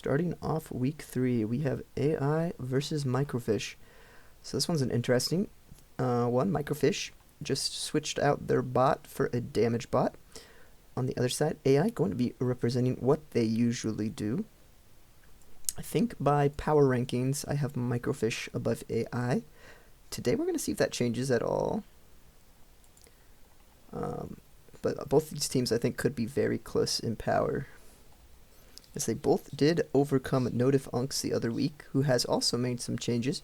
starting off week 3, we have AI versus MicroFish. So this one's an interesting one. MicroFish just switched out their bot for a damage bot. On the other side, AI going to be representing what they usually do. I think by power rankings, I have MicroFish above AI. Today we're going to see if that changes at all. But both these teams I think could be very close in power, as they both did overcome Notif Unks the other week, who has also made some changes.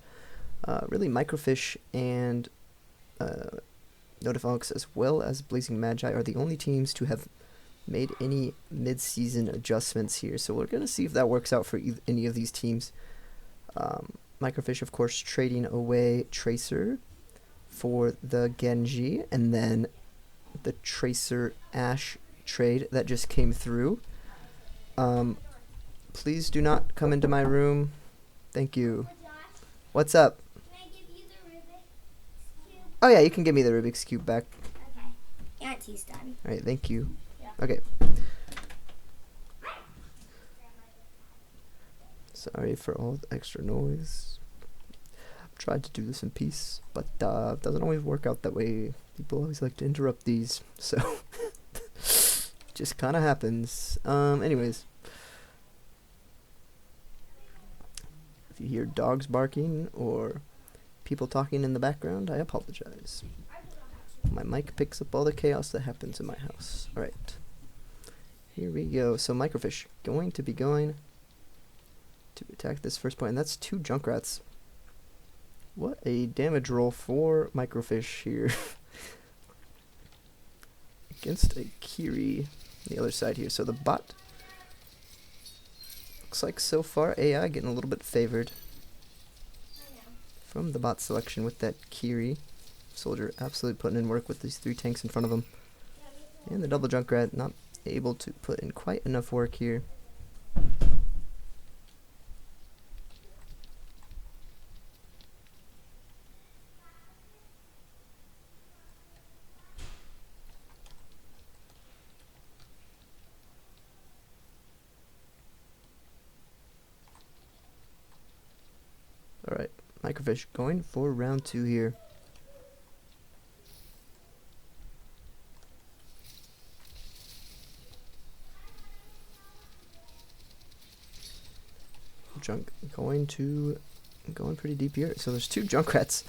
Really, MicroFish and Notif Unks, as well as Blazing Magi, are the only teams to have made any mid-season adjustments here. So we're going to see if that works out for any of these teams. MicroFish, of course, trading away Tracer for the Genji, and then the Tracer Ashe trade that just came through. Please do not come into my room. Thank you. What's up? Can I give you the Rubik's Cube? Oh yeah, you can give me the Rubik's Cube back. Okay. Auntie's done. Alright, thank you. Yeah. Okay. Sorry for all the extra noise. I've tried to do this in peace, but it doesn't always work out that way. People always like to interrupt these, so just kind of happens. Anyways, if you hear dogs barking or people talking in the background, I apologize. My mic picks up all the chaos that happens in my house. Alright, here we go. So MicroFish going to be going to attack this first point, and that's 2 Junkrats. What a damage roll for MicroFish here. Against a Kiri on the other side here. So the bot looks like so far AI getting a little bit favored from the bot selection with that Kiri. Soldier absolutely putting in work with these 3 tanks in front of him. And the double Junkrat not able to put in quite enough work here. Alright, MicroFish going for round 2 here. Going pretty deep here. So there's 2 Junkrats.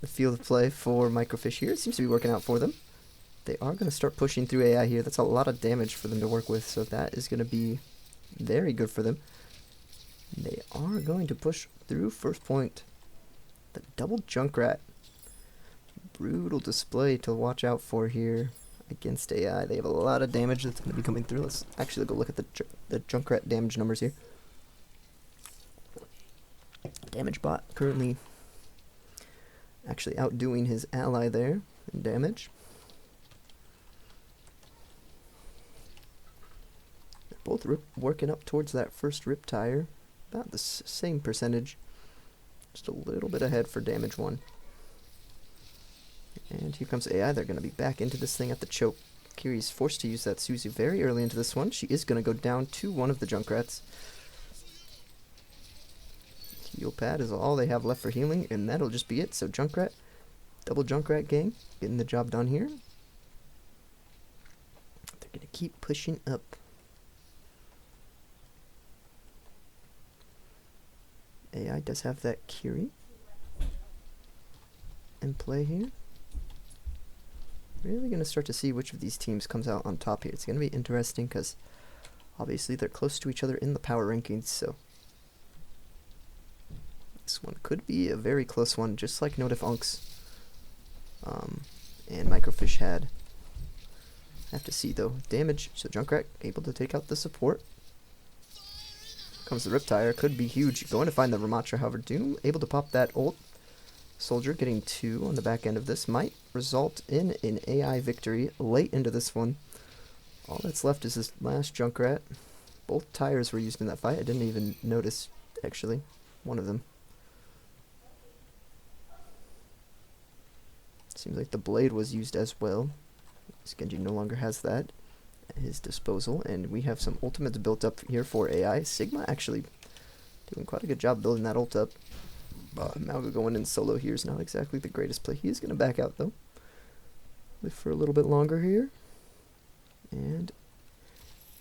The field of play for MicroFish here. It seems to be working out for them. They are going to start pushing through AI here. That's a lot of damage for them to work with, so that is going to be very good for them. They are going to push through first point. The double Junkrat. Brutal display to watch out for here against AI. They have a lot of damage that's going to be coming through. Let's actually go look at the Junkrat damage numbers here. Damage bot currently actually outdoing his ally there in damage. They're both working up towards that first rip tire. About the same percentage. Just a little bit ahead for damage 1. And here comes AI. They're going to be back into this thing at the choke. Kiri's forced to use that Susie very early into this one. She is going to go down to one of the Junkrats. Heal pad is all they have left for healing, and that'll just be it. So Junkrat, double Junkrat gang, getting the job done here. They're going to keep pushing up. AI does have that Kiri in play here. Really going to start to see which of these teams comes out on top here. It's going to be interesting because obviously they're close to each other in the power rankings, so this one could be a very close one, just like Notif Unks and MicroFish had. Have to see though. Damage, so Junkrat able to take out the support. Comes the Riptire, could be huge. Going to find the Ramatra, however, Doom able to pop that ult. Soldier getting 2 on the back end of this might result in an AI victory late into this one. All that's left is this last Junkrat. Both tires were used in that fight. I didn't even notice, actually, one of them. Seems like the blade was used as well. Genji no longer has that. his disposal, and we have some ultimates built up here for AI. Sigma actually doing quite a good job building that ult up. Mauga going in solo here is not exactly the greatest play. He is going to back out though. Live for a little bit longer here. And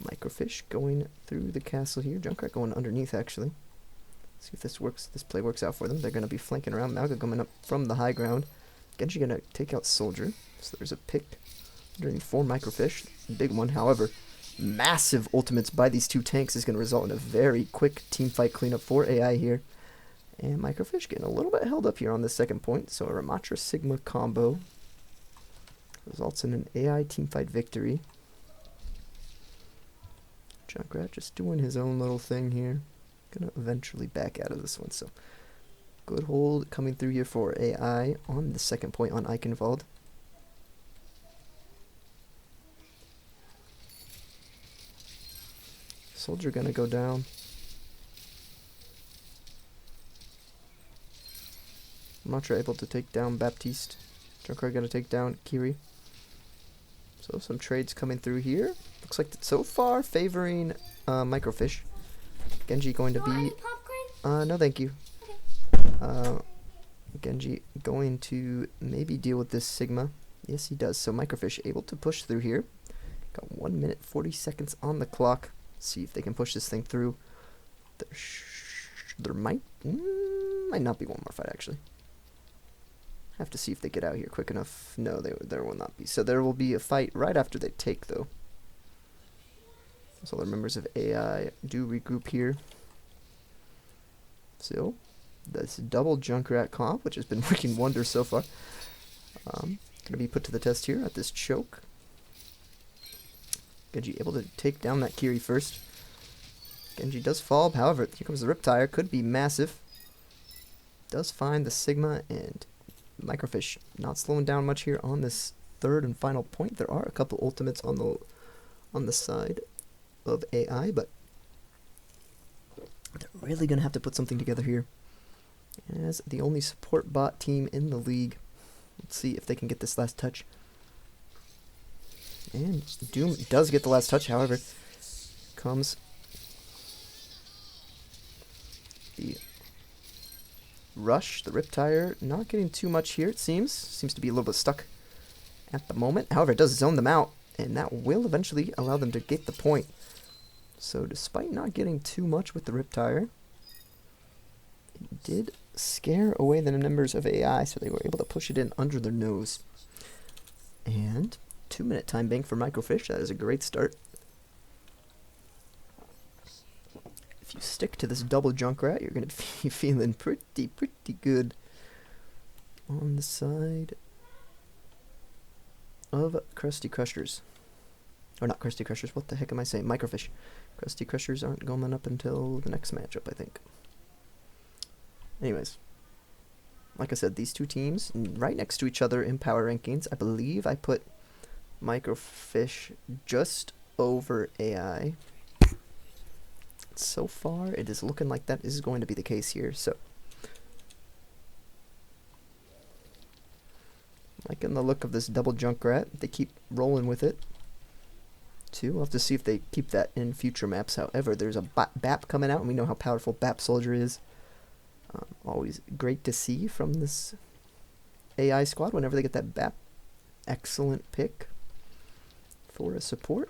MicroFish going through the castle here. Junkrat going underneath actually. See if this works. This play works out for them. They're going to be flanking around. Mauga coming up from the high ground. Genji going to take out Soldier. So there's a pick underneath for MicroFish. Big one, however. Massive ultimates by these two tanks is going to result in a very quick team fight cleanup for AI here. And MicroFish getting a little bit held up here on this second point. So a Ramatra Sigma combo results in an AI teamfight victory. Junkrat just doing his own little thing here. Gonna eventually back out of this one. So good hold coming through here for AI on the second point on Eichenwald. Soldier gonna go down. Ramatra able to take down Baptiste. Junkrat gonna take down Kiri. So some trades coming through here. Looks like so far favoring MicroFish. Genji going to be... no thank you. Okay. Genji going to maybe deal with this Sigma. Yes he does. So MicroFish able to push through here. Got 1 minute 40 seconds on the clock. See if they can push this thing through. There might not be one more fight actually. Have to see if they get out here quick enough. No, there will not be. So there will be a fight right after they take though. So the members of AI do regroup here. So this double Junkrat comp, which has been working wonders so far, going to be put to the test here at this choke. Genji able to take down that Kiri first. Genji does fall, however, here comes the Riptire, could be massive. Does find the Sigma, and MicroFish not slowing down much here on this third and final point. There are a couple ultimates on the side of AI, but they're really going to have to put something together here. As the only support bot team in the league. Let's see if they can get this last touch. And Doom does get the last touch, however, comes the rush, the Riptire, not getting too much here, it seems. Seems to be a little bit stuck at the moment. However, it does zone them out, and that will eventually allow them to get the point. So despite not getting too much with the Riptire, it did scare away the members of AI, so they were able to push it in under their nose. And 2-minute time bank for MicroFish. That is a great start. If you stick to this double Junkrat, you're going to be feeling pretty good on the side of Krusty Crushers. Or not Krusty Crushers, what the heck am I saying? MicroFish. Krusty Crushers aren't going up until the next matchup, I think. Anyways, like I said, these two teams right next to each other in power rankings. I believe I put MicroFish just over AI. So far, it is looking like that is going to be the case here. So, liking the look of this double Junkrat. They keep rolling with it. We'll have to see if they keep that in future maps. However, there's a BAP coming out, and we know how powerful BAP Soldier is. Always great to see from this AI squad whenever they get that BAP. Excellent pick for a support.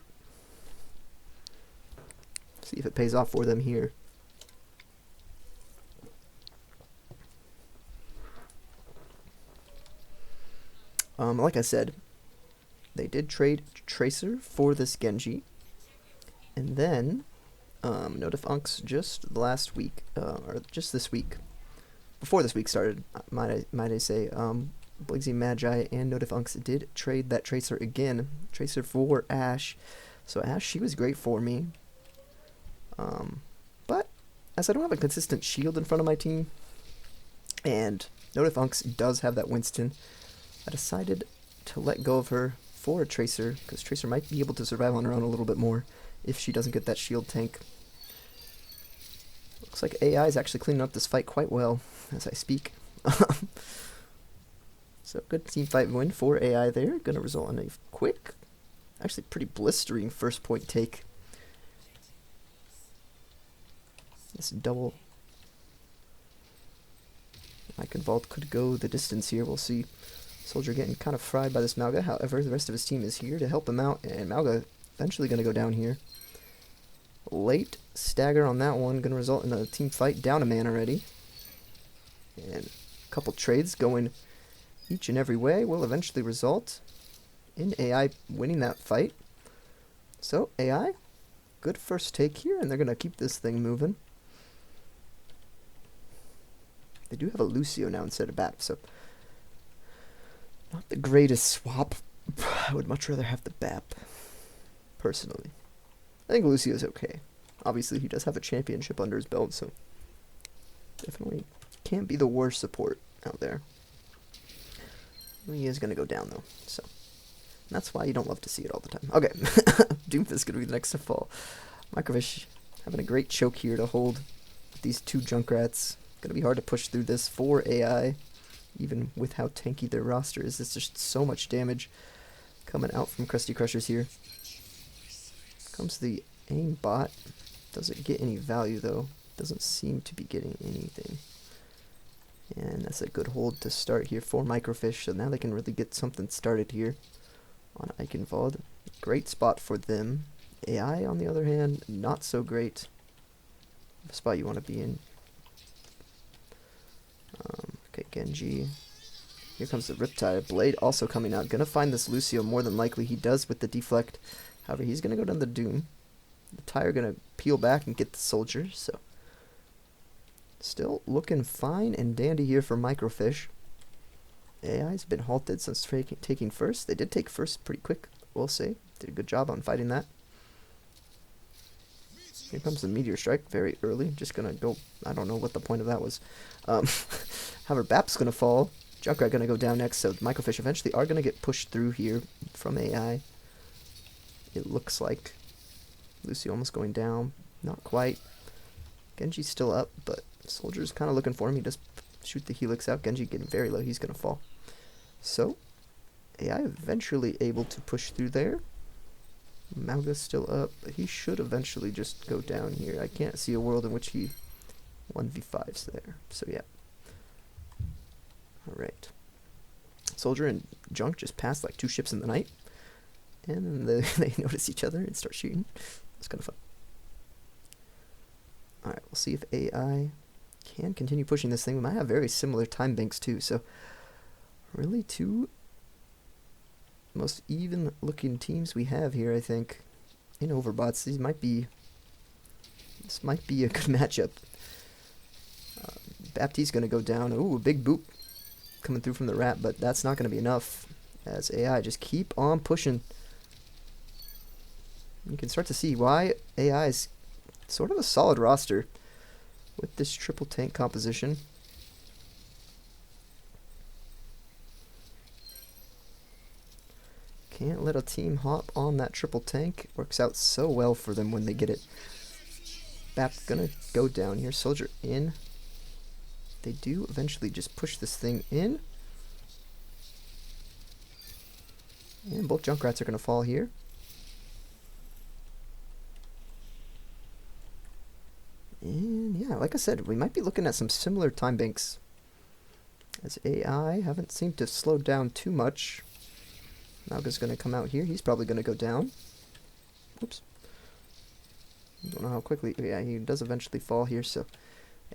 See if it pays off for them here. Like I said, they did trade Tracer for this Genji, and then Notif Unks just last week, or just this week, before this week started, might I say, Blazing Magi and Notif Unks did trade that Tracer again, Tracer for Ashe. So Ashe, she was great for me. But as I don't have a consistent shield in front of my team, and Notif Unks does have that Winston, I decided to let go of her for a Tracer, because Tracer might be able to survive on her own a little bit more if she doesn't get that shield tank. Looks like AI is actually cleaning up this fight quite well as I speak. So good team fight win for AI there. Going to result in a quick Actually, pretty blistering first point take. This double Eichenwald could go the distance here. We'll see. Soldier getting kind of fried by this Mauga. However, the rest of his team is here to help him out, and Mauga eventually going to go down here. Late stagger on that one, going to result in a team fight. Down a man already. And a couple trades going each and every way will eventually result in AI winning that fight. So, AI, good first take here, and they're going to keep this thing moving. They do have a Lucio now instead of Bap, so not the greatest swap. I would much rather have the Bap, personally. I think Lucio's okay. Obviously, he does have a championship under his belt, so definitely can't be the worst support out there. He is going to go down, though, so that's why you don't love to see it all the time. Okay, Doomfist is going to be the next to fall. MicroFish having a great choke here to hold these two Junkrats. Going to be hard to push through this for AI, even with how tanky their roster is. There's just so much damage coming out from Krusty Crushers here. Comes the aim bot. Doesn't get any value, though. Doesn't seem to be getting anything. And that's a good hold to start here for MicroFish, so now they can really get something started here on Eichenwald. Great spot for them. AI, on the other hand, not so great. The spot you want to be in. Okay, Genji. Here comes the Riptide. Blade also coming out. Gonna find this Lucio more than likely. He does with the deflect. However, he's gonna go down the Doom. The Tire gonna peel back and get the Soldier, so still looking fine and dandy here for MicroFish. AI's been halted since taking first. They did take first pretty quick, we'll say. Did a good job on fighting that. Here comes the Meteor Strike very early. Just gonna go, I don't know what the point of that was. However, Bap's gonna fall. Junkrat gonna go down next, so MicroFish eventually are gonna get pushed through here from AI. It looks like Lucy almost going down. Not quite. Genji's still up, but Soldier's kind of looking for him. He does shoot the Helix out. Genji getting very low. He's gonna fall. So, AI eventually able to push through there. Mauga's still up, but he should eventually just go down here. I can't see a world in which he 1v5s there. So yeah. Alright. Soldier and Junk just passed like 2 ships in the night. And then they notice each other and start shooting. It's kind of fun. Alright, we'll see if AI can continue pushing this thing. We might have very similar time banks too, so really 2 most even looking teams we have here, I think, in Overbots. This might be a good matchup. Baptiste's gonna go down. Ooh, a big boop coming through from the Rat, but that's not gonna be enough as AI just keep on pushing. You can start to see why AI is sort of a solid roster with this triple tank composition. Can't let a team hop on that triple tank. Works out so well for them when they get it. Bap gonna go down here. Soldier in. They do eventually just push this thing in. And both Junkrats are gonna fall here. And yeah, like I said, we might be looking at some similar time banks, as AI haven't seemed to slow down too much. Mauga's going to come out here. He's probably going to go down. Oops. Don't know how quickly. Yeah, he does eventually fall here, so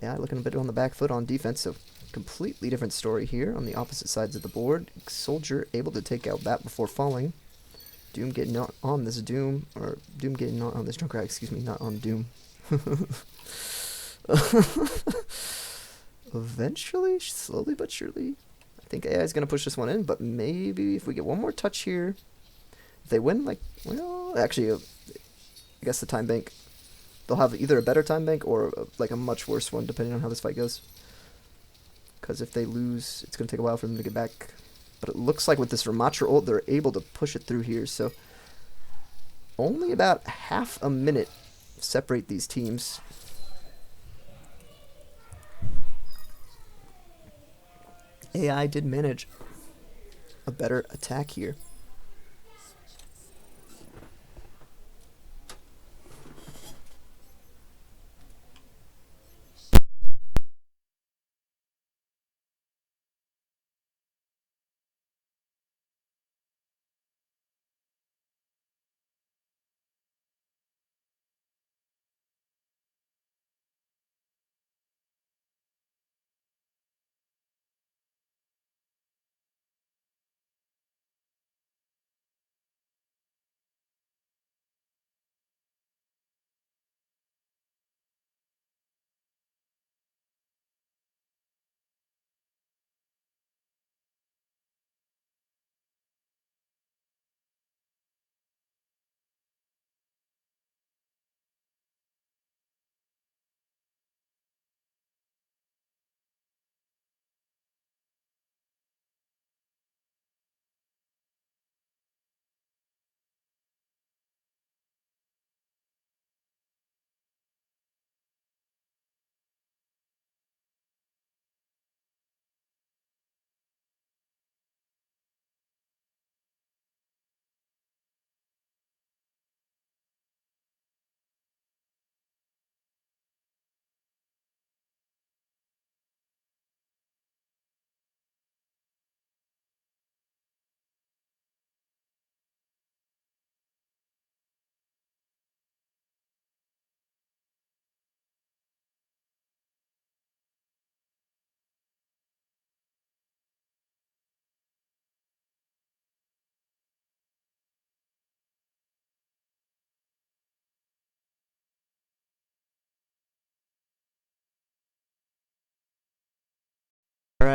AI looking a bit on the back foot on defense, so completely different story here on the opposite sides of the board. Soldier able to take out Bat before falling. Doom getting on this Doom, or Doom getting on this Junkrat, excuse me, not on Doom. Eventually, slowly but surely, I think AI is going to push this one in, but maybe if we get one more touch here, if they win, like, well, actually, I guess the time bank, they'll have either a better time bank or like a much worse one, depending on how this fight goes. Because if they lose, it's going to take a while for them to get back. But it looks like with this Ramatra ult, they're able to push it through here, so only about half a minute separate these teams. AI did manage a better attack here.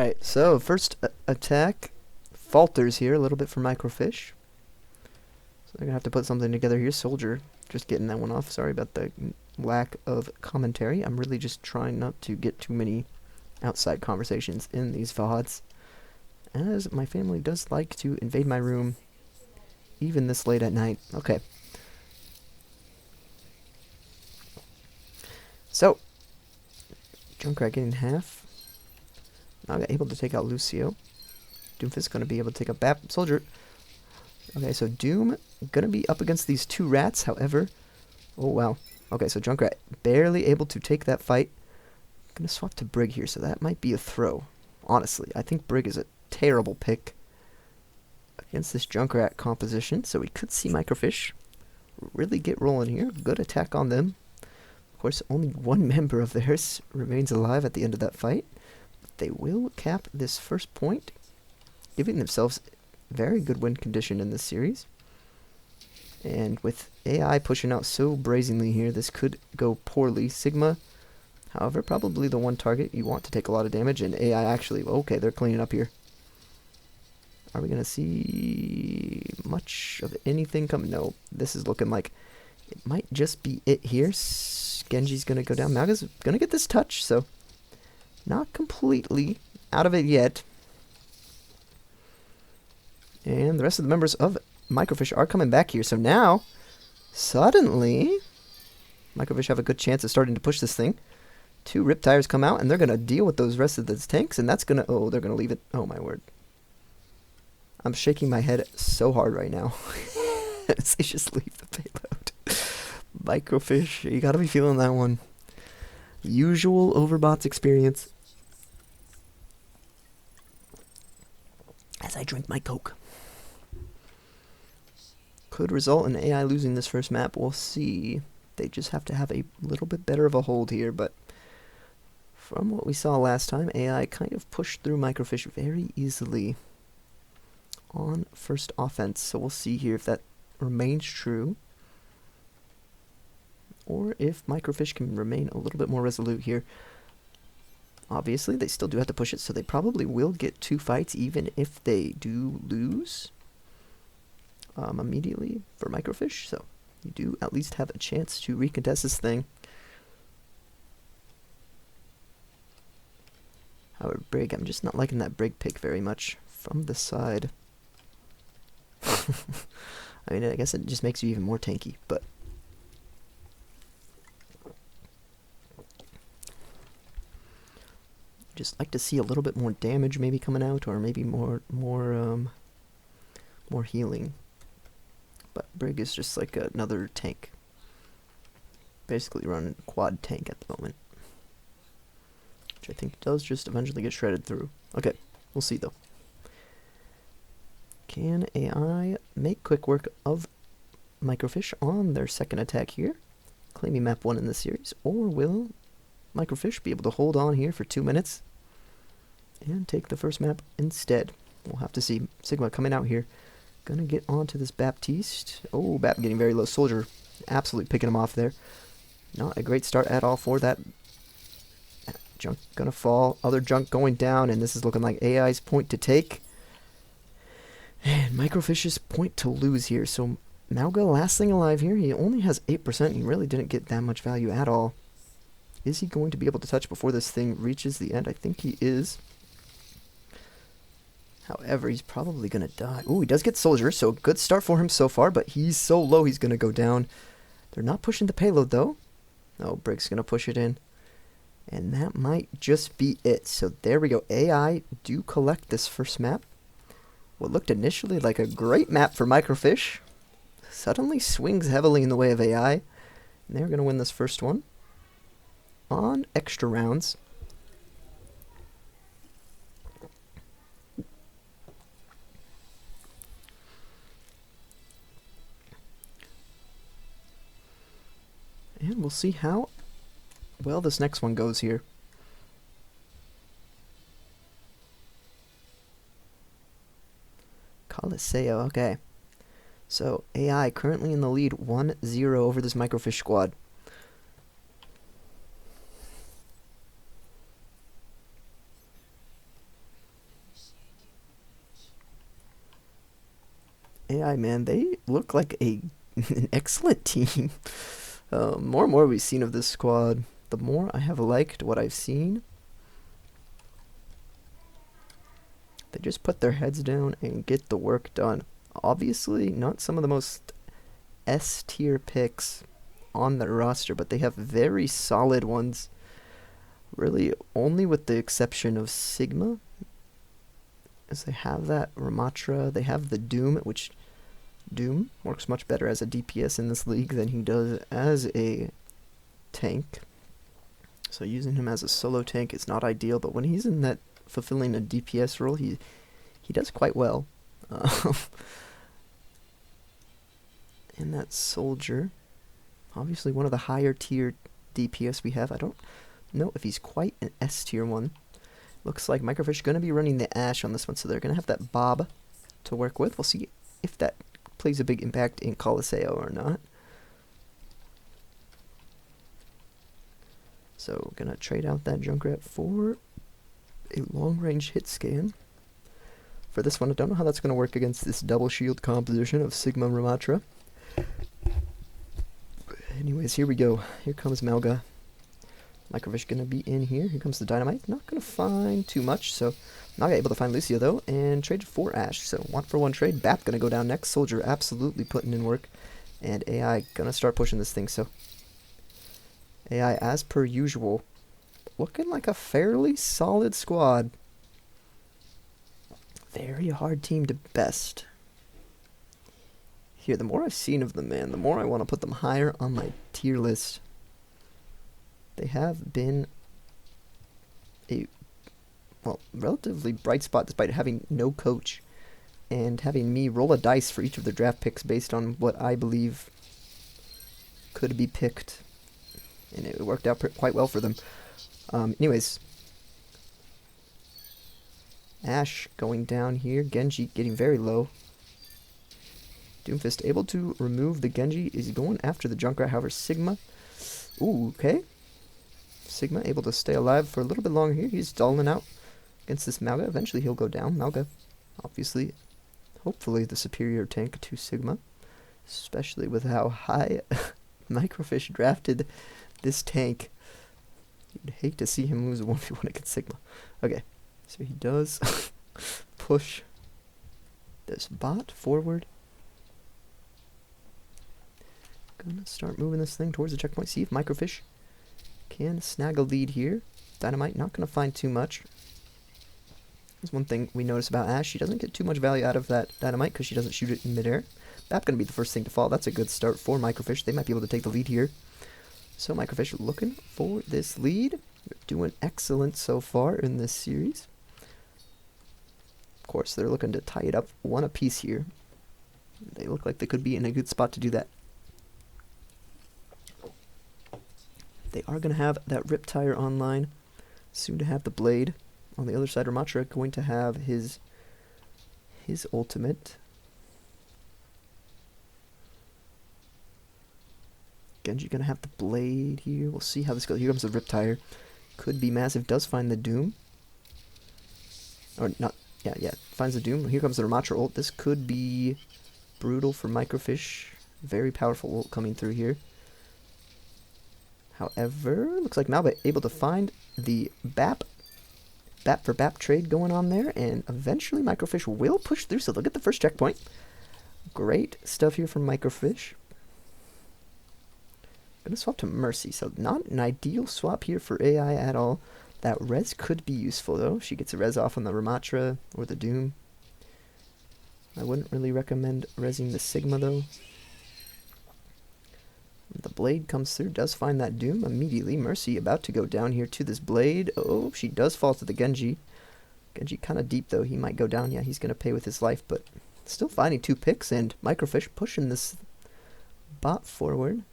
Alright, so first attack falters here a little bit for MicroFish. So they're going to have to put something together here. Soldier, just getting that one off. Sorry about the lack of commentary. I'm really just trying not to get too many outside conversations in these VODs, as my family does like to invade my room even this late at night. Okay. So, Junkrat getting half. Now able to take out Lucio. Doomfist going to be able to take out Bap Soldier. Okay, so Doom going to be up against these two rats, however. Oh, wow. Okay, so Junkrat barely able to take that fight. Going to swap to Brig here, so that might be a throw. Honestly, I think Brig is a terrible pick against this Junkrat composition, so we could see MicroFish really get rolling here. Good attack on them. Of course, only one member of theirs remains alive at the end of that fight. But they will cap this first point, giving themselves very good win condition in this series. And with AI pushing out so brazenly here, this could go poorly. Sigma, however, probably the one target you want to take a lot of damage, and AI actually, okay, they're cleaning up here. Are we going to see much of anything come? No, this is looking like it might just be it here. Genji's going to go down. Maga's going to get this touch, so not completely out of it yet. And the rest of the members of MicroFish are coming back here. So now, suddenly, MicroFish have a good chance of starting to push this thing. Two Riptires come out, and they're going to deal with those rest of those tanks, and that's going to... Oh, they're going to leave it. Oh, my word. I'm shaking my head so hard right now. They just leave the payload. MicroFish, you gotta be feeling that one. Usual Overbots experience. As I drink my Coke. Could result in AI losing this first map. We'll see. They just have to have a little bit better of a hold here, but from what we saw last time, AI kind of pushed through MicroFish very easily on first offense, so we'll see here if that remains true, or if MicroFish can remain a little bit more resolute here. Obviously, they still do have to push it, so they probably will get two fights, even if they do lose immediately for MicroFish, so you do at least have a chance to recontest this thing. However, Brig, I'm just not liking that Brig pick very much from the side. I mean, I guess it just makes you even more tanky, but just like to see a little bit more damage maybe coming out, or maybe more healing. But Brig is just like another tank, basically running quad tank at the moment, which I think does just eventually get shredded through. Okay, we'll see though. Can AI make quick work of MicroFish on their second attack here, claiming map 1 in this series, or will MicroFish be able to hold on here for 2 minutes and take the first map instead? We'll have to see. Sigma coming out here, gonna get onto this Baptiste. Oh, Bap getting very low. Soldier absolutely picking him off there. Not a great start at all for that. Junk gonna fall, other Junk going down, and this is looking like AI's point to take. And MicroFish's point to lose here. So Mauga, last thing alive here. He only has 8%. He really didn't get that much value at all. Is he going to be able to touch before this thing reaches the end? I think he is. However, he's probably going to die. Ooh, he does get Soldier, so good start for him so far, but he's so low he's going to go down. They're not pushing the payload, though. Oh, Brig's going to push it in. And that might just be it. So there we go. AI do collect this first map. What looked initially like a great map for MicroFish suddenly swings heavily in the way of AI. And they're going to win this first one on extra rounds. And we'll see how well this next one goes here. Coliseo, okay. So, AI currently in the lead 1-0 over this MicroFish squad. AI, man, they look like an excellent team. More and more we've seen of this squad, the more I have liked what I've seen. They just put their heads down and get the work done. Obviously, not some of the most S-tier picks on their roster, but they have very solid ones. Really, only with the exception of Sigma, as they have that Ramatra, they have the Doom, which Doom works much better as a DPS in this league than he does as a tank. So using him as a solo tank is not ideal, but when he's in that fulfilling a DPS role, he does quite well. And that soldier, obviously one of the higher tier DPS we have. I don't know if he's quite an S tier one. Looks like MicroFish going to be running the Ash on this one, so they're going to have that Bob to work with. We'll see if that plays a big impact in Colosseo or not. So, going to trade out that Junkrat for a long-range hit scan. For this one, I don't know how that's going to work against this double shield composition of Sigma Ramatra. Anyways, here we go. Here comes Malga. MicroFish going to be in here. Here comes the Dynamite. Not going to find too much, so not able to find Lucio, though, and traded for Ash. So 1-for-1 trade. Bap going to go down next. Soldier absolutely putting in work, and AI going to start pushing this thing. So AI, as per usual, looking like a fairly solid squad. Very hard team to best. Here, the more I've seen of them, man, the more I want to put them higher on my tier list. They have been a, well, relatively bright spot despite having no coach and having me roll a dice for each of their draft picks based on what I believe could be picked. And it worked out quite well for them. Anyways, Ash going down here. Genji getting very low. Doomfist able to remove the Genji. Is going after the Junkrat, however, Sigma. Ooh, okay. Sigma able to stay alive for a little bit longer here. He's stalling out against this Malga. Eventually he'll go down. Malga, obviously, hopefully the superior tank to Sigma. Especially with how high MicroFish drafted this tank. You'd hate to see him lose a 1v1 against Sigma. Okay, so he does push this bot forward. Gonna start moving this thing towards the checkpoint. See if MicroFish can snag a lead here. Dynamite not gonna find too much. There's one thing we notice about Ash. She doesn't get too much value out of that Dynamite because she doesn't shoot it in midair. That's gonna be the first thing to fall. That's a good start for MicroFish. They might be able to take the lead here. So MicroFish looking for this lead. They're doing excellent so far in this series. Of course, they're looking to tie it up one apiece here. They look like they could be in a good spot to do that. They are going to have that Riptire online. Soon to have the Blade. On the other side, Ramatra going to have his ultimate. Genji going to have the Blade here. We'll see how this goes. Here comes the Riptire. Could be massive. Does find the Doom. Or not. Yeah. Finds the Doom. Here comes the Ramatra ult. This could be brutal for MicroFish. Very powerful ult coming through here. However, looks like Malba able to find the BAP for BAP trade going on there, and eventually MicroFish will push through, so they'll get the first checkpoint. Great stuff here from MicroFish. Gonna swap to Mercy, so not an ideal swap here for AI at all. That res could be useful though. She gets a res off on the Ramatra or the Doom. I wouldn't really recommend resing the Sigma though. The Blade comes through, does find that Doom immediately. Mercy about to go down here to this Blade. Oh, she does fall to the Genji. Genji kind of deep though. He might go down. Yeah, he's going to pay with his life, but still finding 2 picks, and MicroFish pushing this bot forward.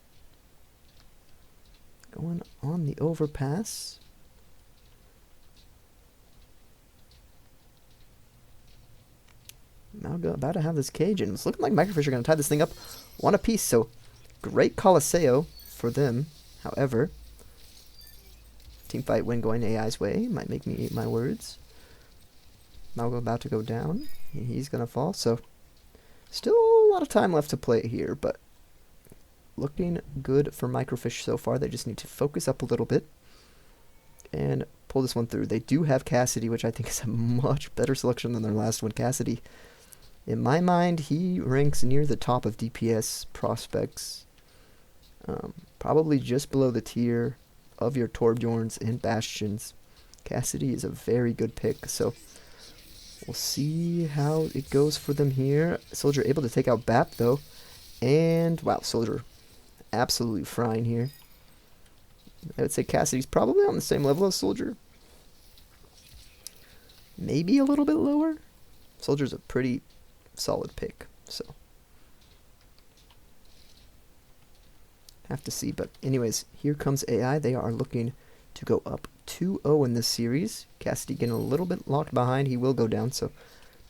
Going on the overpass. Malga about to have this cage, and it's looking like MicroFish are going to tie this thing up one apiece, so great Colosseo for them. However, teamfight win going AI's way. Might make me eat my words. Malga about to go down. He's going to fall, so still lot of time left to play here, but looking good for MicroFish so far. They just need to focus up a little bit and pull this one through. They do have Cassidy, which I think is a much better selection than their last one. Cassidy, in my mind, he ranks near the top of DPS prospects. Probably just below the tier of your Torbjorns and Bastions. Cassidy is a very good pick, so we'll see how it goes for them here. Soldier able to take out Bap, though. And, wow, Soldier absolutely frying here. I would say Cassidy's probably on the same level as Soldier. Maybe a little bit lower. Soldier's a pretty solid pick, so have to see. But anyways, here comes AI. They are looking to go up 2-0 in this series. Cassidy getting a little bit locked behind. He will go down, so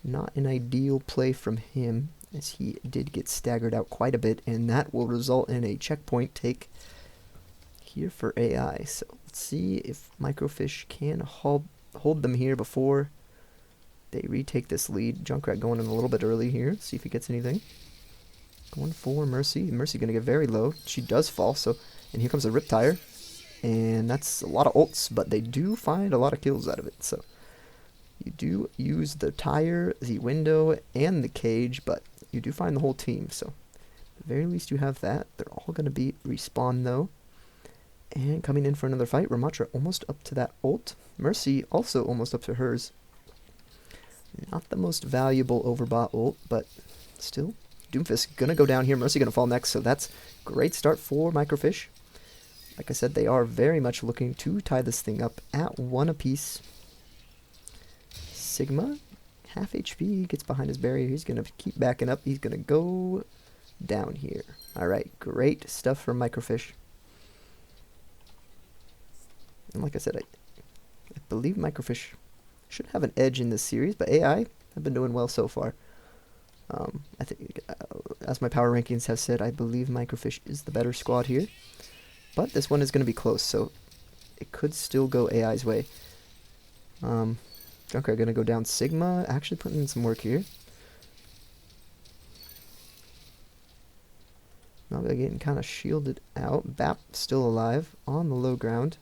not an ideal play from him, as he did get staggered out quite a bit, and that will result in a checkpoint take here for AI. So let's see if MicroFish can hold them here before they retake this lead. Junkrat going in a little bit early here. See if he gets anything. Going for Mercy. Mercy going to get very low. She does fall, so, and here comes a Riptire. And that's a lot of ults, but they do find a lot of kills out of it. So you do use the tire, the window, and the cage, but you do find the whole team. So at the very least you have that. They're all going to be respawn, though. And coming in for another fight, Ramatra almost up to that ult. Mercy also almost up to hers. Not the most valuable overbought ult, but still. Doomfist gonna go down here. Mercy gonna fall next, so that's great start for MicroFish. Like I said, they are very much looking to tie this thing up at 1 apiece. Sigma, half HP, gets behind his barrier. He's gonna keep backing up. He's gonna go down here. Alright, great stuff for MicroFish. And like I said, I believe MicroFish should have an edge in this series, but AI have been doing well so far. I think, as my power rankings have said, I believe MicroFish is the better squad here. But this one is going to be close, so it could still go AI's way. Junkrat going to go down. Sigma actually putting in some work here. Now they're getting kind of shielded out. Bap still alive on the low ground.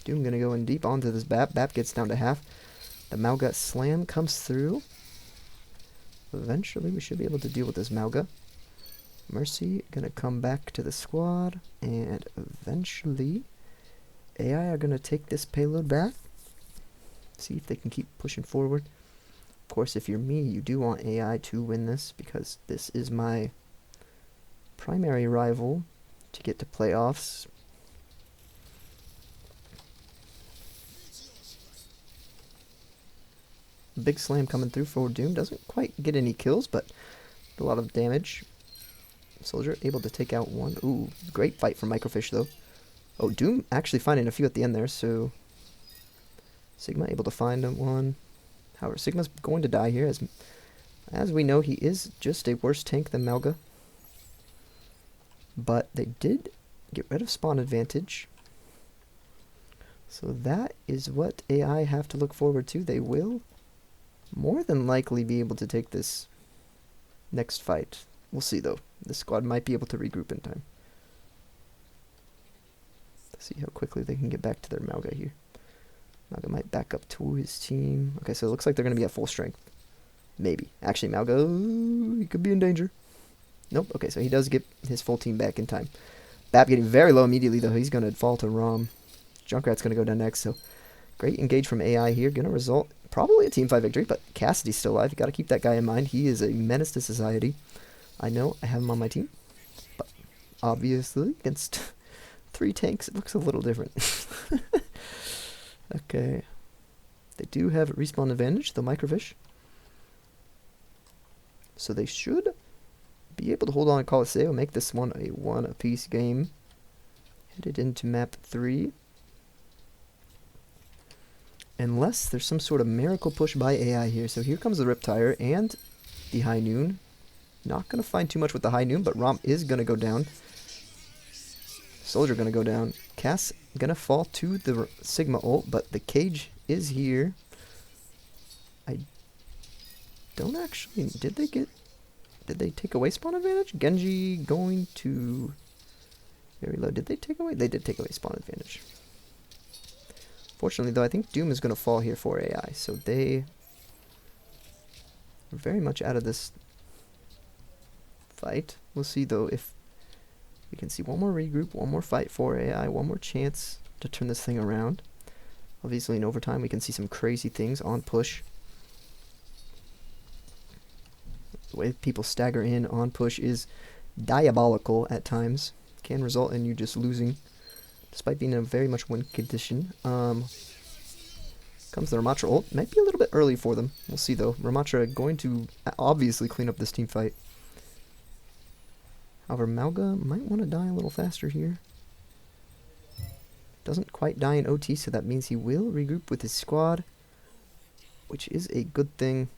Doom going to go in deep onto this Bap. Bap gets down to half. The Mauga slam comes through. Eventually we should be able to deal with this Mauga. Mercy gonna come back to the squad, and eventually AI are gonna take this payload back. See if they can keep pushing forward. Of course, if you're me, you do want AI to win this, because this is my primary rival to get to playoffs. Big slam coming through for Doom. Doesn't quite get any kills, but a lot of damage. Soldier able to take out one. Ooh, great fight for MicroFish, though. Oh, Doom actually finding a few at the end there, so Sigma able to find one. However, Sigma's going to die here. As we know, he is just a worse tank than Mauga. But they did get rid of spawn advantage. So that is what AI have to look forward to. They will more than likely be able to take this next fight. We'll see, though. The squad might be able to regroup in time. Let's see how quickly they can get back to their Mauga here. Mauga might back up to his team. Okay, so it looks like they're going to be at full strength. Maybe. Actually, Mauga, he could be in danger. Nope. Okay, so he does get his full team back in time. Bap getting very low immediately, though. He's going to fall to Rom. Junkrat's going to go down next, so great engage from AI here. Going to result probably a Team 5 victory, but Cassidy's still alive. You got to keep that guy in mind. He is a menace to society. I know I have him on my team, but obviously against 3 tanks, it looks a little different. Okay. They do have respawn advantage, the MicroFish. So they should be able to hold on to Colosseo, make this one a 1 apiece game. Headed into map 3. Unless there's some sort of miracle push by AI here. So here comes the Riptire and the High Noon. Not going to find too much with the High Noon, but Rom is going to go down. Soldier going to go down. Cass going to fall to the Sigma ult, but the cage is here. don't actually... Did they take away spawn advantage? Genji going to... Very low. Did they take away? They did take away spawn advantage. Fortunately, though, I think Doom is going to fall here for AI. So they are very much out of this fight. We'll see, though, if we can see one more regroup, one more fight for AI, one more chance to turn this thing around. Obviously, in overtime, we can see some crazy things on push. The way people stagger in on push is diabolical at times. Can result in you just losing, despite being in a very much win condition. Comes the Ramatra ult. Might be a little bit early for them. We'll see, though. Ramatra going to obviously clean up this team fight. However, Mauga might want to die a little faster here. Doesn't quite die in OT, so that means he will regroup with his squad, which is a good thing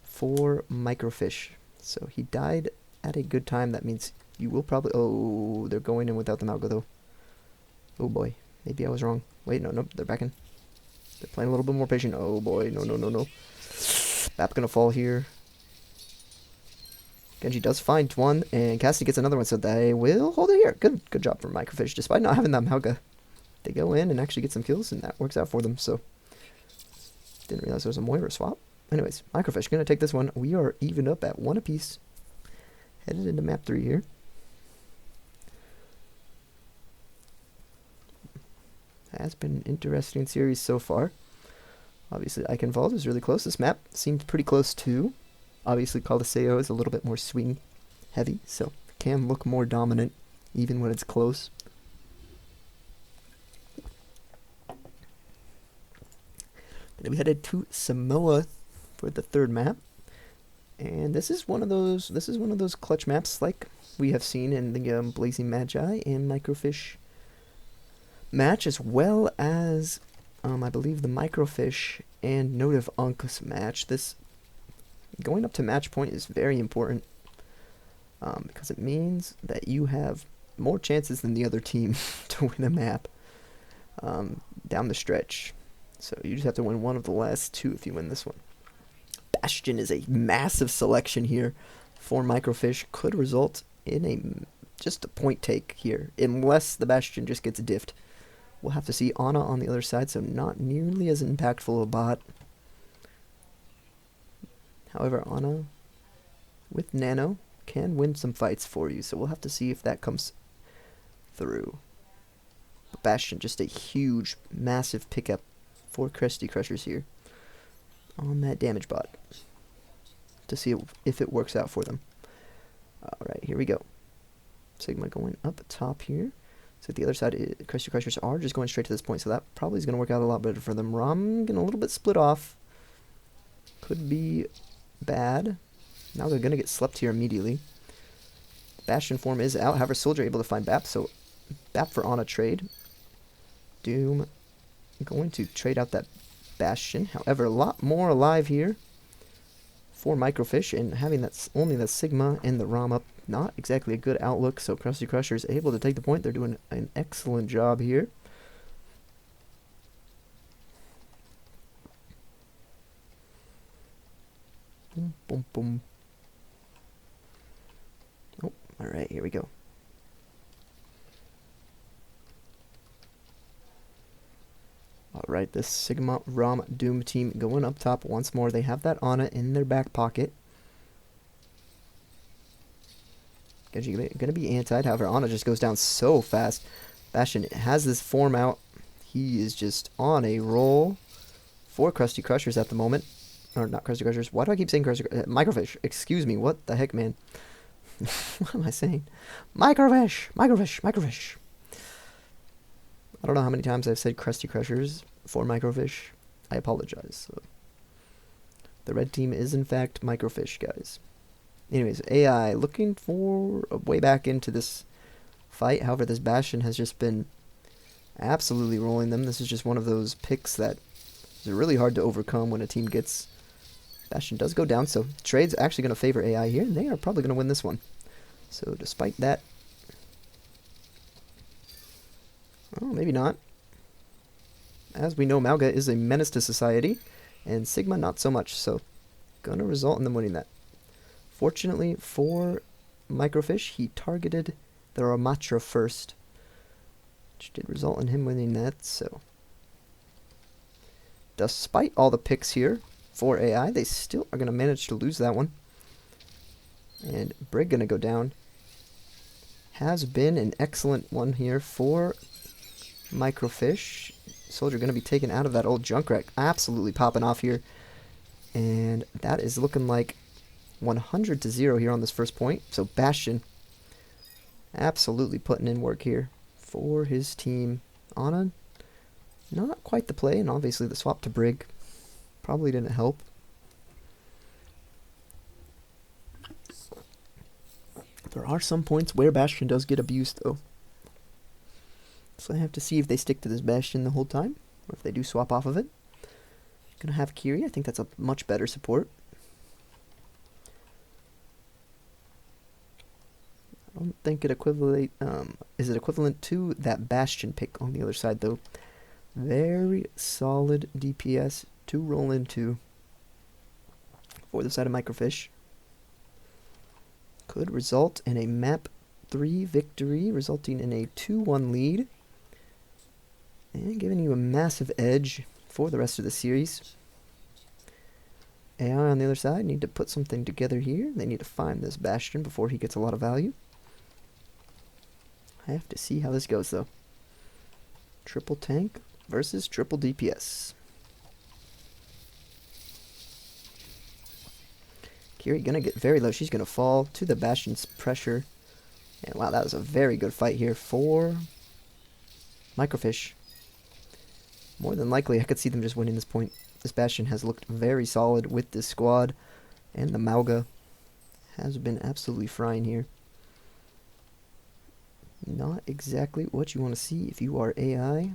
for MicroFish. So he died at a good time. That means you will probably... Oh, they're going in without the Mauga, though. Oh, boy. Maybe I was wrong. Wait, no, nope, they're back in. They're playing a little bit more patient. Oh, boy. No, no, no, no. Bap gonna fall here. Genji does find one, and Cassidy gets another one, so they will hold it here. Good job for MicroFish, despite not having that Mauga. They go in and actually get some kills, and that works out for them, so... Didn't realize there was a Moira swap. Anyways, MicroFish gonna take this one. We are even up at 1 apiece. Headed into map 3 here. Has been an interesting series so far. Obviously, Eichenwald is really close. This map seemed pretty close too. Obviously, Coliseo is a little bit more swing heavy, so can look more dominant even when it's close. Then we headed to Samoa for the 3rd map, and this is one of those clutch maps like we have seen in the Blazing Magi and MicroFish match, as well as I believe the MicroFish and Notive Unc's match. This going up to match point is very important because it means that you have more chances than the other team to win a map down the stretch. So you just have to win one of the last 2 if you win this one. Bastion is a massive selection here for MicroFish. Could result in just a point take here, unless the Bastion just gets diffed. We'll have to see. Ana on the other side, so not nearly as impactful a bot. However, Ana with Nano can win some fights for you, so we'll have to see if that comes through. But Bastion, just a huge, massive pickup for Crusty Crushers here on that damage bot to see if it works out for them. Alright, here we go. Sigma going up top here. So the other side, Crusty Crushers are just going straight to this point, so that probably is going to work out a lot better for them. Rom getting a little bit split off. Could be bad. Now they're going to get slept here immediately. Bastion form is out. However, Soldier able to find Bap, so Bap for Ana trade. Doom going to trade out that Bastion. However, a lot more alive here for MicroFish, and having that only the Sigma and the Rom up, not exactly a good outlook. So Crusty Crusher is able to take the point. They're doing an excellent job here. Boom, boom, boom. Oh, all right, here we go. Alright, this Sigma Rom Doom team going up top once more. They have that Ana in their back pocket. Going to be antied. However, Ana just goes down so fast. Bastion has this form out. He is just on a roll for Crusty Crushers at the moment. Or not Crusty Crushers. Why do I keep saying Crusty MicroFish. Excuse me. What the heck, man? What am I saying? MicroFish! MicroFish! MicroFish! I don't know how many times I've said Crusty Crushers for MicroFish. I apologize. So, the red team is in fact MicroFish, guys. Anyways, AI looking for a way back into this fight. However, this Bastion has just been absolutely rolling them. This is just one of those picks that is really hard to overcome when a team gets... Bastion does go down, so trade's actually going to favor AI here, and they are probably going to win this one. So despite that... Oh, maybe not. As we know, Mauga is a menace to society. and Sigma not so much, so gonna result in them winning that. Fortunately for MicroFish, he targeted the Ramatra first, which did result in him winning that, so despite all the picks here for AI, they still are going to manage to lose that one. And Brig going to go down. Has been an excellent one here for MicroFish. Soldier going to be taken out of that old Junkrat. Absolutely popping off here. And that is looking like 100-0 here on this first point. So Bastion absolutely putting in work here for his team on a not quite the play, and obviously the swap to Brig probably didn't help. There are some points where Bastion does get abused, though. So I have to see if they stick to this Bastion the whole time, or if they do swap off of it. Gonna have Kiri. I think that's a much better support. I don't think it is it equivalent to that Bastion pick on the other side, though. Very solid DPS to roll into for the side of MicroFish. Could result in a map 3 victory, resulting in a 2-1 lead, and giving you a massive edge for the rest of the series. AI on the other side need to put something together here. They need to find this Bastion before he gets a lot of value. I have to see how this goes, though. Triple tank versus triple DPS. Kiri gonna get very low. She's gonna fall to the Bastion's pressure. And wow, that was a very good fight here for MicroFish. More than likely, I could see them just winning this point. This Bastion has looked very solid with this squad. And the Mauga has been absolutely frying here. Not exactly what you want to see if you are AI.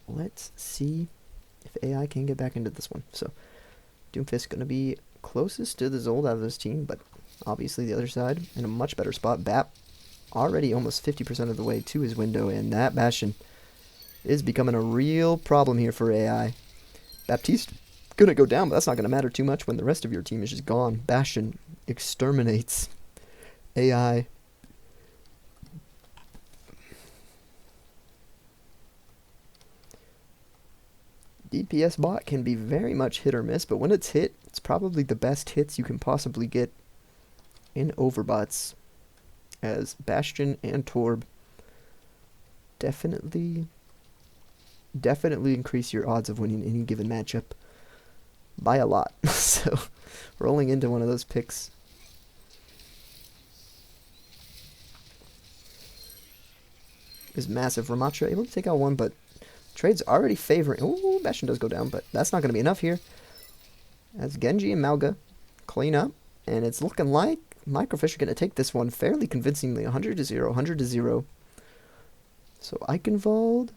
Let's see if AI can get back into this one. So, Doomfist going to be closest to the Zold out of this team, but obviously the other side in a much better spot. Bap already almost 50% of the way to his window, and that Bastion is becoming a real problem here for AI. Baptiste going to go down, but that's not going to matter too much when the rest of your team is just gone. Bastion exterminates AI. DPS bot can be very much hit or miss, but when it's hit, it's probably the best hits you can possibly get in overbots, as Bastion and Torb definitely increase your odds of winning any given matchup by a lot. So, rolling into one of those picks. Is massive. Ramatra able to take out one, but trade's already favoring. Ooh, Bastion does go down, but that's not going to be enough here. As Genji and Mauga clean up, and it's looking like MicroFish are going to take this one fairly convincingly. 100-0, 100-0. So Eichenwald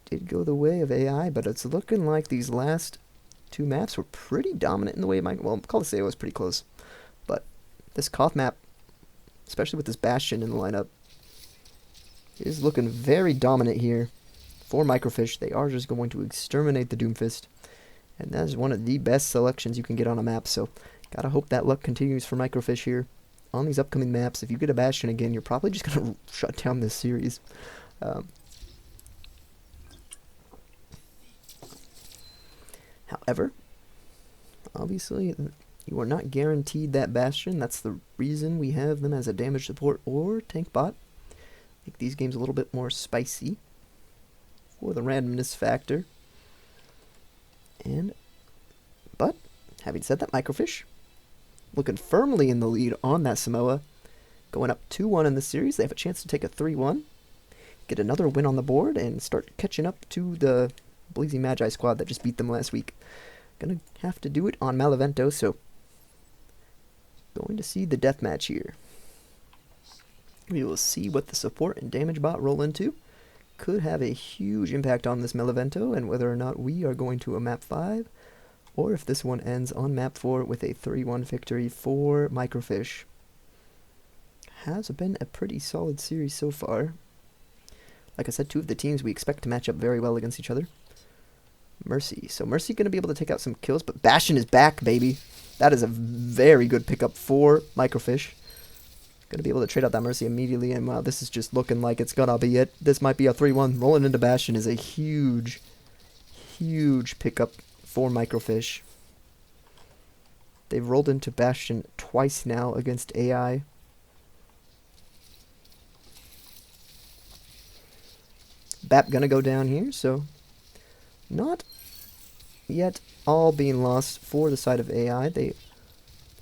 did go the way of AI, but it's looking like these last two maps were pretty dominant in the way of well, Coliseum was pretty close. But this Koth map, especially with this Bastion in the lineup, is looking very dominant here for MicroFish. They are just going to exterminate the Doomfist, and that is one of the best selections you can get on a map. So gotta hope that luck continues for MicroFish here on these upcoming maps. If you get a Bastion again, you're probably just gonna shut down this series. However, obviously you are not guaranteed that Bastion. That's the reason we have them as a damage support or tank bot. Make these games a little bit more spicy for the randomness factor. But having said that, MicroFish looking firmly in the lead on that Samoa, going up 2-1 in the series. They have a chance to take a 3-1, get another win on the board, and start catching up to the Bleezy Magi squad that just beat them last week. Gonna have to do it on Malevento, so going to see the deathmatch here. We will see what the support and damage bot roll into. Could have a huge impact on this Malevento and whether or not we are going to a map 5, or if this one ends on map 4 with a 3-1 victory for MicroFish. has been a pretty solid series so far. Like I said, two of the teams we expect to match up very well against each other. Mercy. So Mercy going to be able to take out some kills, but Bastion is back, baby. That is a very good pickup for MicroFish. Going to be able to trade out that Mercy immediately, and wow, this is just looking like it's going to be it. This might be a 3-1. Rolling into Bastion is a huge, huge pickup for MicroFish. They've rolled into Bastion twice now against AI. BAP going to go down here, so not yet all being lost for the side of AI. They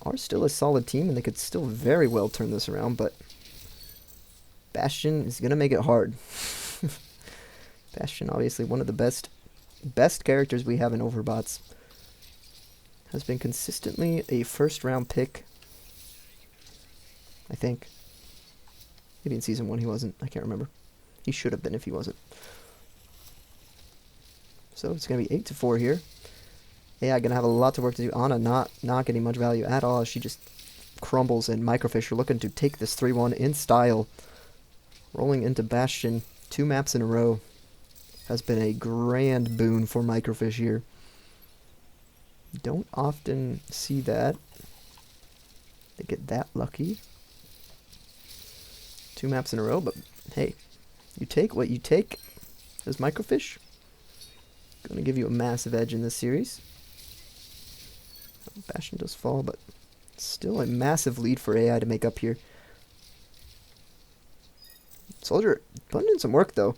are still a solid team, and they could still very well turn this around, but Bastion is going to make it hard. Bastion, obviously one of the best characters we have in Overbots, has been consistently a first-round pick, I think. Maybe in Season 1 he wasn't. I can't remember. He should have been if he wasn't. So it's going to be 8-4 here. AI going to have a lot of work to do. Ana not getting much value at all. She just crumbles, and MicroFish are looking to take this 3-1 in style. Rolling into Bastion 2 maps in a row has been a grand boon for MicroFish here. Don't often see that. They get that lucky. 2 maps in a row, but hey, you take what you take as MicroFish. Going to give you a massive edge in this series. Bastion does fall, but still a massive lead for AI to make up here. Soldier putting in some work, though.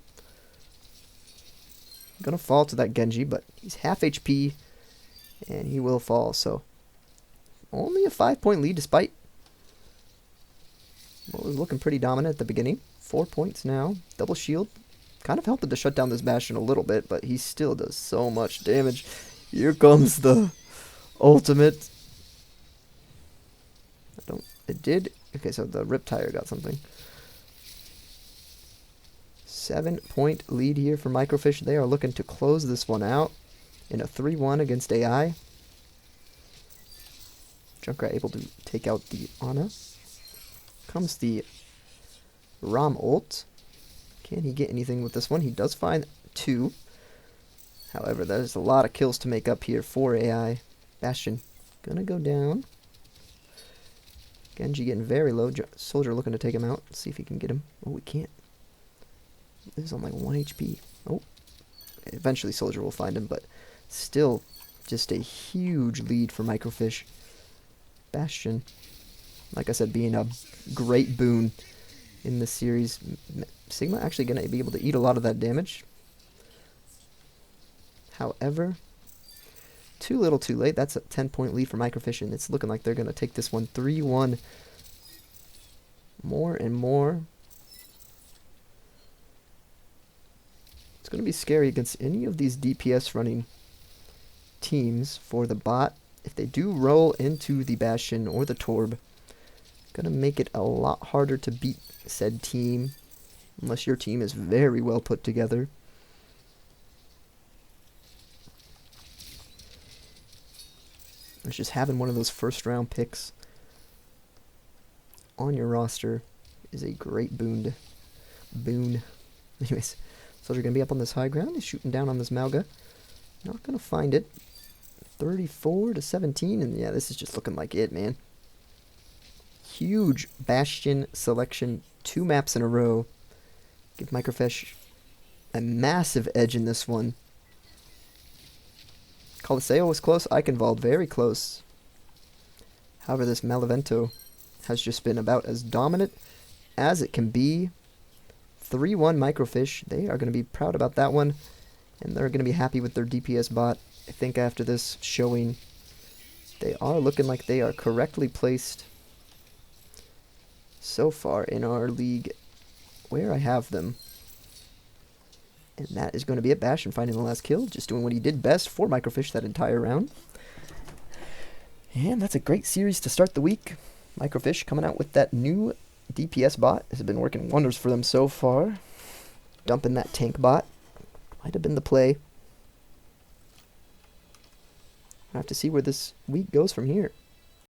Going to fall to that Genji, but he's half HP, and he will fall, so only a 5-point lead despite what was looking pretty dominant at the beginning. 4 points now. Double shield. Kind of helping to shut down this Bastion a little bit, but he still does so much damage. Here comes the ultimate. Okay, so the Riptire got something. 7-point lead here for MicroFish. They are looking to close this one out in a 3-1 against AI. Junkrat able to take out the Ana. Comes the Ram ult. Can he get anything with this one? He does find 2. However, there's a lot of kills to make up here for AI. Bastion gonna go down. Genji getting very low. Soldier looking to take him out. Let's see if he can get him. Oh, we can't. This is on like 1 HP. Oh. Eventually Soldier will find him, but still just a huge lead for MicroFish. Bastion, like I said, being a great boon in this series. Sigma actually going to be able to eat a lot of that damage. However, too little too late. That's a 10-point lead for MicroFish, and it's looking like they're going to take this one 3-1 more and more. It's going to be scary against any of these DPS running teams for the bot. If they do roll into the Bastion or the Torb, going to make it a lot harder to beat said team, unless your team is very well put together. It's just having one of those first-round picks on your roster is a great boon. Anyways, Soldier going to be up on this high ground. He's shooting down on this Malga. Not going to find it. 34-17, and yeah, this is just looking like it, man. Huge Bastion selection, 2 maps in a row. Give MicroFish a massive edge in this one. Coliseo was close. Eichenwald very close. However, this Malevento has just been about as dominant as it can be. 3-1 MicroFish. They are going to be proud about that one, and they're going to be happy with their DPS bot. I think after this showing, they are looking like they are correctly placed so far in our league where I have them. And that is going to be it. Bastion finding the last kill, just doing what he did best for MicroFish that entire round. And that's a great series to start the week. MicroFish coming out with that new DPS bot has been working wonders for them so far. Dumping that tank bot might have been the play. I have to see where this week goes from here.